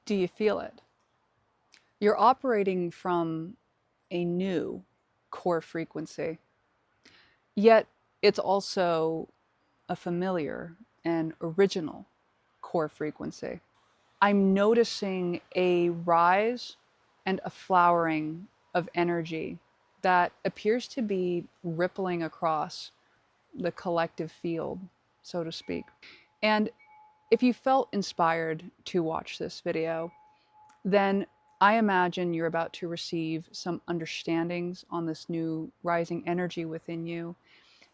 Do you feel it? You're operating from a new core frequency, yet it's also a familiar and original core frequency. I'm noticing a rise and a flowering of energy that appears to be rippling across the collective field, so to speak. And if you felt inspired to watch this video, then I imagine you're about to receive some understandings on this new rising energy within you,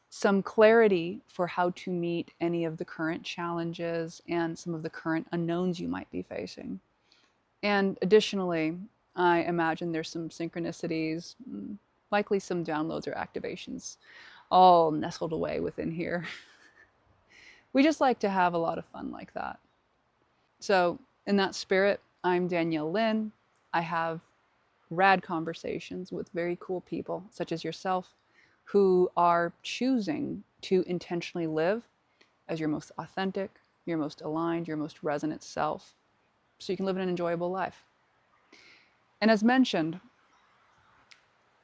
some clarity for how to meet any of the current challenges and some of the current unknowns you might be facing. And additionally, I imagine there's some synchronicities, likely some downloads or activations, all nestled away within here. We just like to have a lot of fun like that. So, in that spirit, I'm Danielle Lynn. I have rad conversations with very cool people, such as yourself, who are choosing to intentionally live as your most authentic, your most aligned, your most resonant self, so you can live an enjoyable life. And as mentioned,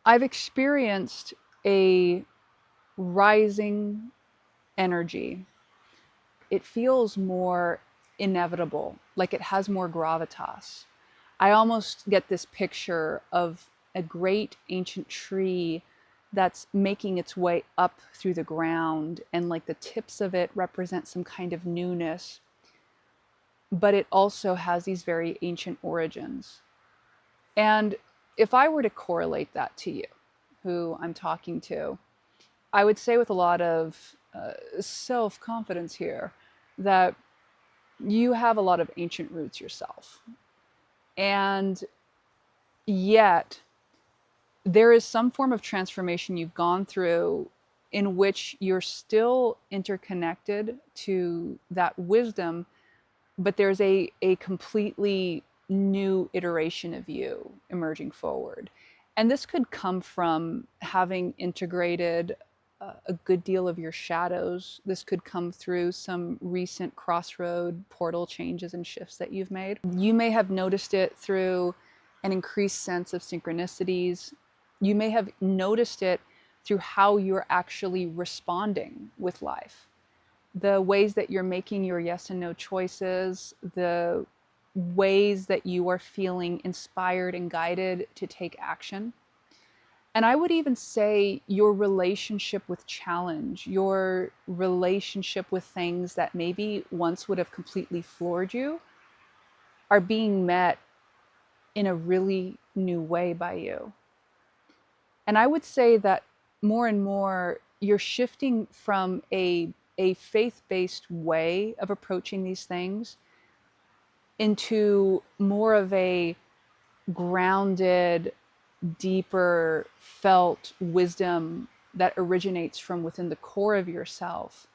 I've experienced a rising energy. It feels more inevitable, like it has more gravitas. I almost get this picture of a great ancient tree that's making its way up through the ground, and like the tips of it represent some kind of newness, but it also has these very ancient origins. And if I were to correlate that to you, who I'm talking to, I would say with a lot of self-confidence here that you have a lot of ancient roots yourself. And yet, there is some form of transformation you've gone through in which you're still interconnected to that wisdom, but there's a completely new iteration of you emerging forward. And this could come from having integrated a good deal of your shadows. This could come through some recent crossroad portal changes and shifts that you've made. You may have noticed it through an increased sense of synchronicities. You may have noticed it through how you're actually responding with life. The ways that you're making your yes and no choices, the ways that you are feeling inspired and guided to take action. And I would even say your relationship with challenge, your relationship with things that maybe once would have completely floored you, are being met in a really new way by you. And I would say that more and more you're shifting from a faith-based way of approaching these things into more of a grounded, deeper felt wisdom that originates from within the core of yourself.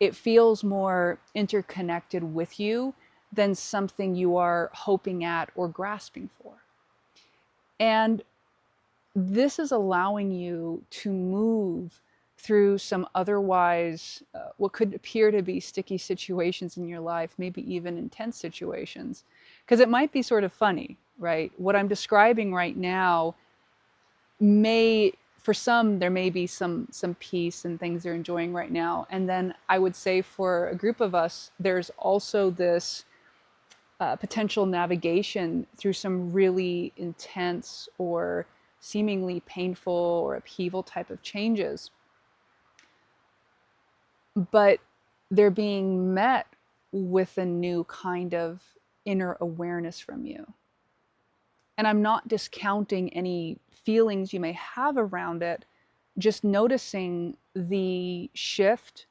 It feels more interconnected with you than something you are hoping at or grasping for. And this is allowing you to move through some otherwise what could appear to be sticky situations in your life, maybe even intense situations, because it might be sort of funny, right? What I'm describing right now may, for some, there may be some peace and things they're enjoying right now. And then I would say for a group of us, there's also this potential navigation through some really intense or seemingly painful or upheaval type of changes. But they're being met with a new kind of inner awareness from you. And I'm not discounting any feelings you may have around it, just noticing the shift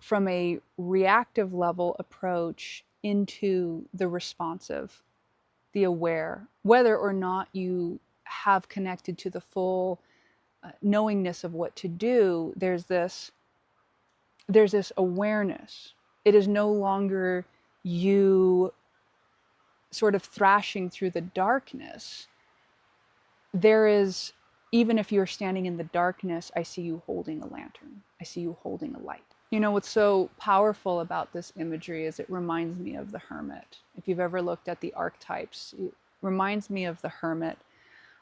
from a reactive level approach into the responsive, the aware, whether or not you have connected to the full knowingness of what to do. There's this awareness. It is no longer you sort of thrashing through the darkness. There is, even if you're standing in the darkness, I see you holding a lantern. I see you holding a light. You know, what's so powerful about this imagery is it reminds me of the hermit. If you've ever looked at the archetypes, it reminds me of the hermit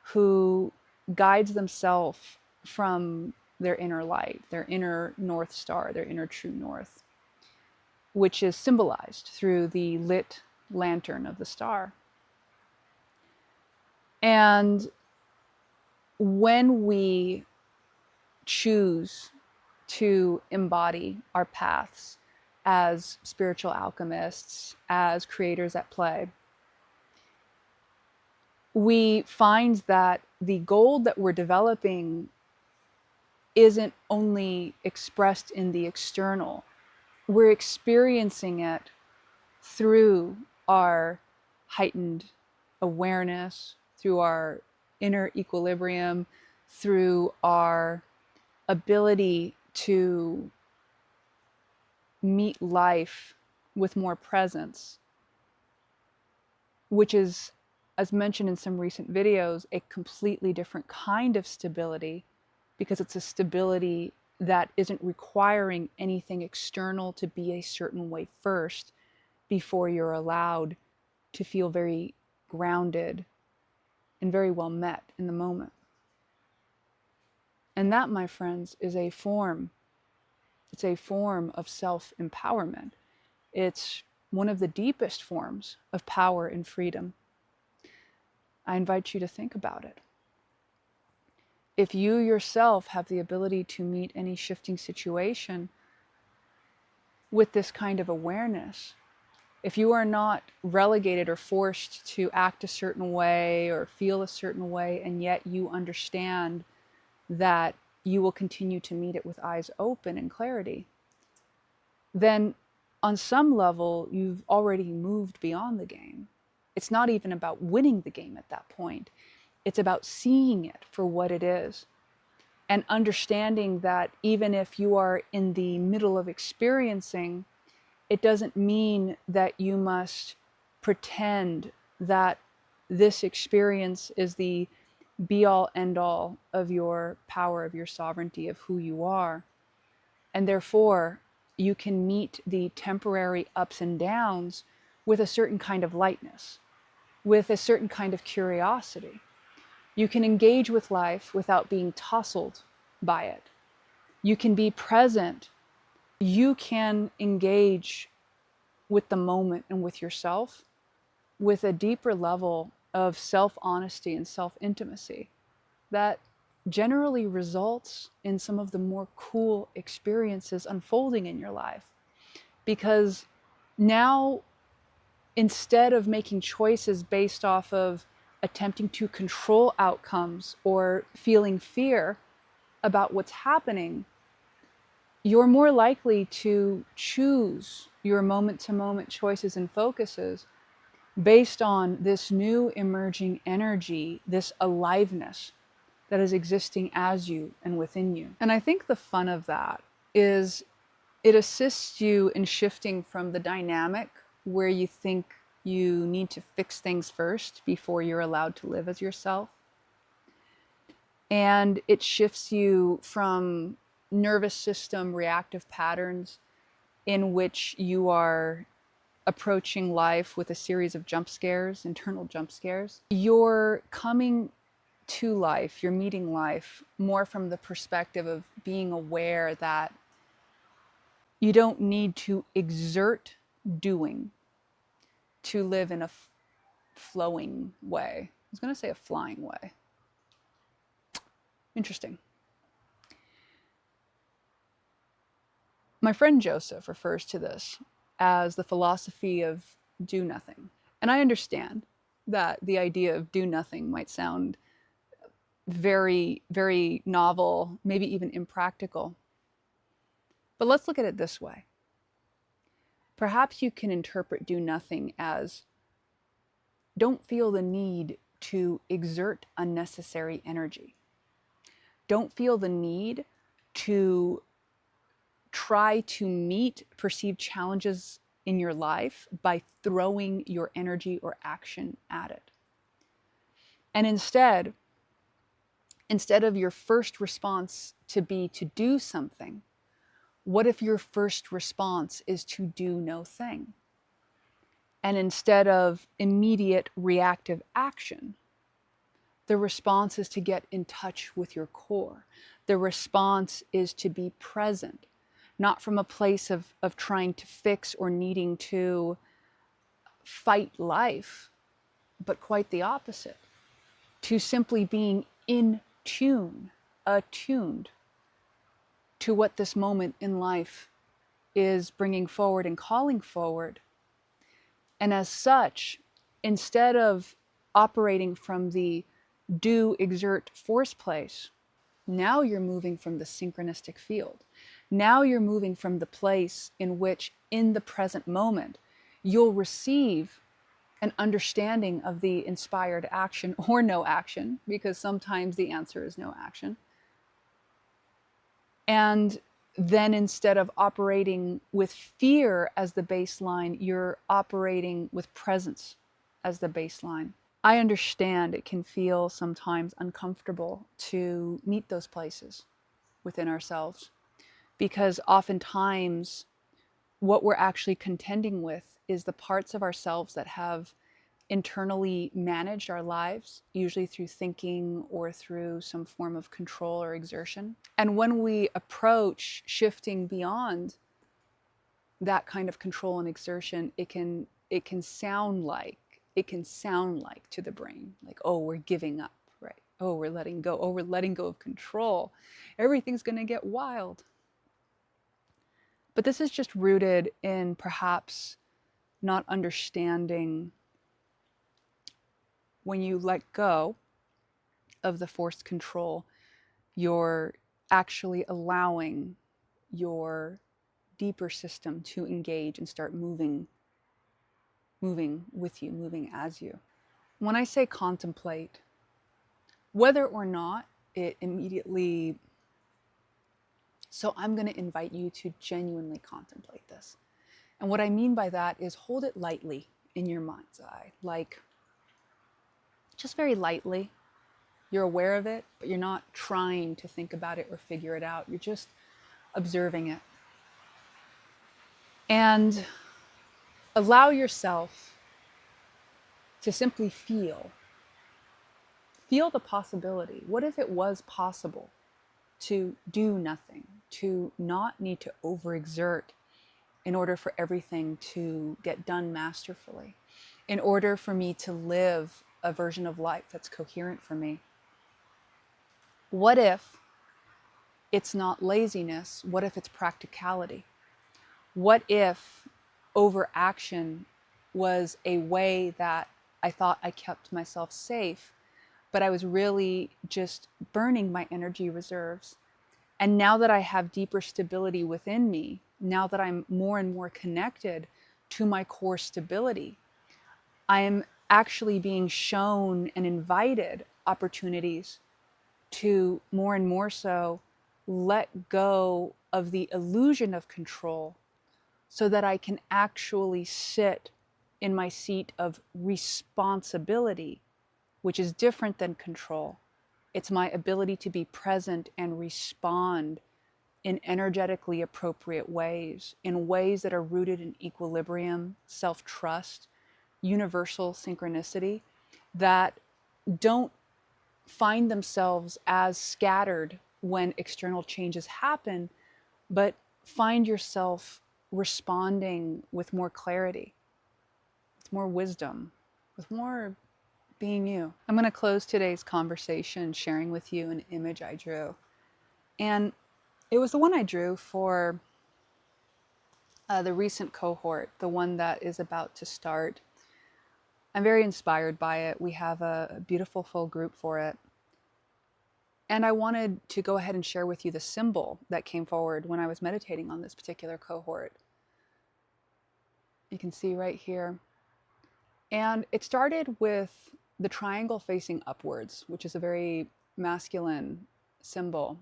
who guides themselves from their inner light, their inner North Star, their inner true north, which is symbolized through the lit lantern of the star. And when we choose to embody our paths as spiritual alchemists, as creators at play, we find that the gold that we're developing isn't only expressed in the external. We're experiencing it through our heightened awareness, through our inner equilibrium, through our ability to meet life with more presence, which is, as mentioned in some recent videos, a completely different kind of stability, because it's a stability that isn't requiring anything external to be a certain way first before you're allowed to feel very grounded and very well met in the moment. And that, my friends, is a form. It's a form of self-empowerment. It's one of the deepest forms of power and freedom. I invite you to think about it. If you yourself have the ability to meet any shifting situation with this kind of awareness, if you are not relegated or forced to act a certain way or feel a certain way, and yet you understand that you will continue to meet it with eyes open and clarity, then on some level, you've already moved beyond the game. It's not even about winning the game at that point. It's about seeing it for what it is and understanding that even if you are in the middle of experiencing, it doesn't mean that you must pretend that this experience is the be-all, end-all of your power, of your sovereignty, of who you are. And therefore, you can meet the temporary ups and downs with a certain kind of lightness, with a certain kind of curiosity. You can engage with life without being tousled by it. You can be present. You can engage with the moment and with yourself with a deeper level of self-honesty and self-intimacy that generally results in some of the more cool experiences unfolding in your life. Because now, instead of making choices based off of attempting to control outcomes or feeling fear about what's happening, you're more likely to choose your moment-to-moment choices and focuses based on this new emerging energy, this aliveness that is existing as you and within you. And I think the fun of that is it assists you in shifting from the dynamic where you think you need to fix things first before you're allowed to live as yourself. And it shifts you from nervous system reactive patterns in which you are approaching life with a series of jump scares, internal jump scares. You're coming to life, you're meeting life more from the perspective of being aware that you don't need to exert doing to live in a flowing way. I was going to say a flying way. Interesting. My friend Joseph refers to this as the philosophy of do nothing. And I understand that the idea of do nothing might sound very, very novel, maybe even impractical. But let's look at it this way. Perhaps you can interpret do nothing as don't feel the need to exert unnecessary energy. Don't feel the need to try to meet perceived challenges in your life by throwing your energy or action at it. And instead of your first response to be to do something, What if your first response is to do no thing? And instead of immediate reactive action, the response is to get in touch with your core. The response is to be present, not from a place of trying to fix or needing to fight life, but quite the opposite, to simply being in tune, attuned to what this moment in life is bringing forward and calling forward. And as such, instead of operating from the do, exert, force place, now you're moving from the synchronistic field. Now you're moving from the place in which, in the present moment, you'll receive an understanding of the inspired action or no action, because sometimes the answer is no action. And then instead of operating with fear as the baseline, you're operating with presence as the baseline. I understand it can feel sometimes uncomfortable to meet those places within ourselves, because oftentimes what we're actually contending with is the parts of ourselves that have internally managed our lives, usually through thinking or through some form of control or exertion. And when we approach shifting beyond that kind of control and exertion, it can sound like to the brain like, oh, we're giving up, right? Oh, we're letting go. Oh, we're letting go of control. Everything's going to get wild. But this is just rooted in perhaps not understanding when you let go of the forced control, you're actually allowing your deeper system to engage and start moving with you, moving as you. When I say contemplate, whether or not it immediately, so I'm going to invite you to genuinely contemplate this. And what I mean by that is hold it lightly in your mind's eye, like just very lightly. You're aware of it, but you're not trying to think about it or figure it out. You're just observing it. And allow yourself to simply feel the possibility. What if it was possible to do nothing, to not need to overexert in order for everything to get done masterfully, in order for me to live a version of life that's coherent for me? What if it's not laziness? What if it's practicality? What if overaction was a way that I thought I kept myself safe, but I was really just burning my energy reserves? And now that I have deeper stability within me, now that I'm more and more connected to my core stability, I am actually being shown and invited opportunities to more and more so let go of the illusion of control, so that I can actually sit in my seat of responsibility, which is different than control. It's my ability to be present and respond in energetically appropriate ways, in ways that are rooted in equilibrium, self-trust, universal synchronicity, that don't find themselves as scattered when external changes happen, but find yourself responding with more clarity, with more wisdom, with more being you. I'm going to close today's conversation sharing with you an image I drew. And it was the one I drew for the recent cohort, the one that is about to start. I'm very inspired by it. We have a beautiful full group for it. And I wanted to go ahead and share with you the symbol that came forward when I was meditating on this particular cohort. You can see right here. And it started with the triangle facing upwards, which is a very masculine symbol.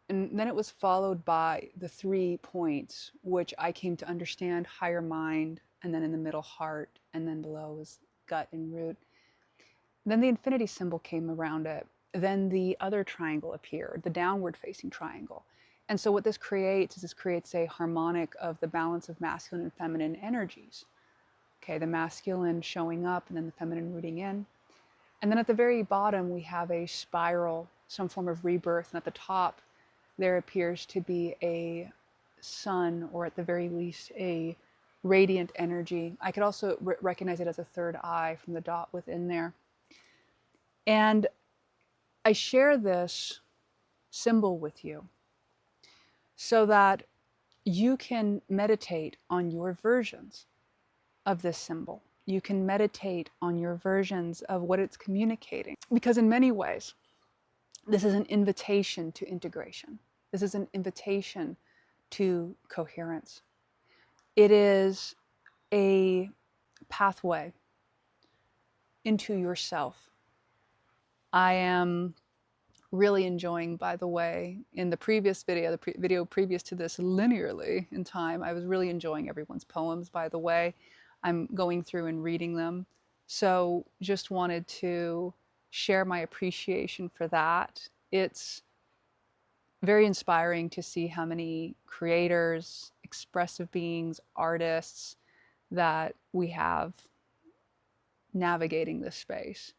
And then it was followed by the 3 points, which I came to understand higher mind, and then in the middle heart, and then below was gut and root. Then the infinity symbol came around it. Then the other triangle appeared, the downward facing triangle. And so what this creates is this creates a harmonic of the balance of masculine and feminine energies. Okay, the masculine showing up and then the feminine rooting in. And then at the very bottom, we have a spiral, some form of rebirth. And at the top, there appears to be a sun, or at the very least, a radiant energy. I could also recognize it as a third eye from the dot within there. And I share this symbol with you so that you can meditate on your versions of this symbol. You can meditate on your versions of what it's communicating. Because in many ways, this is an invitation to integration. This is an invitation to coherence. It is a pathway into yourself. I am really enjoying, by the way, in the previous video, the video previous to this linearly in time, I was really enjoying everyone's poems, by the way. I'm going through and reading them. So just wanted to share my appreciation for that. It's very inspiring to see how many creators, expressive beings, artists that we have navigating this space.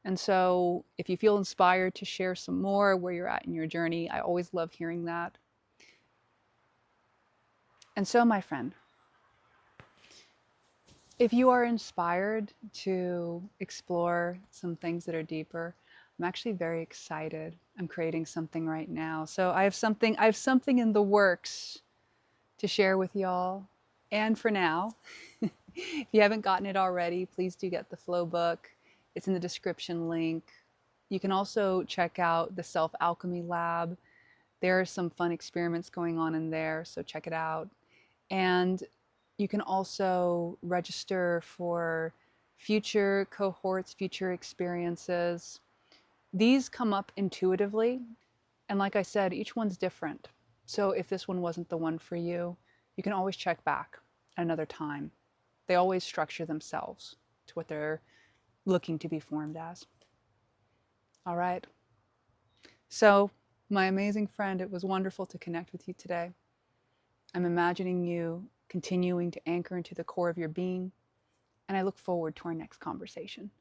And so if you feel inspired to share some more where you're at in your journey, I always love hearing that. And so, my friend, if you are inspired to explore some things that are deeper, I'm actually very excited. I'm creating something right now. So I have something in the works to share with y'all. And for now, if you haven't gotten it already, please do get the flow book. It's in the description link. You can also check out the Self Alchemy Lab. There are some fun experiments going on in there, so check it out. And you can also register for future cohorts, future experiences. These come up intuitively. And like I said, each one's different. So if this one wasn't the one for you, you can always check back at another time. They always structure themselves to what they're looking to be formed as. All right. So, my amazing friend, it was wonderful to connect with you today. I'm imagining you continuing to anchor into the core of your being, and I look forward to our next conversation.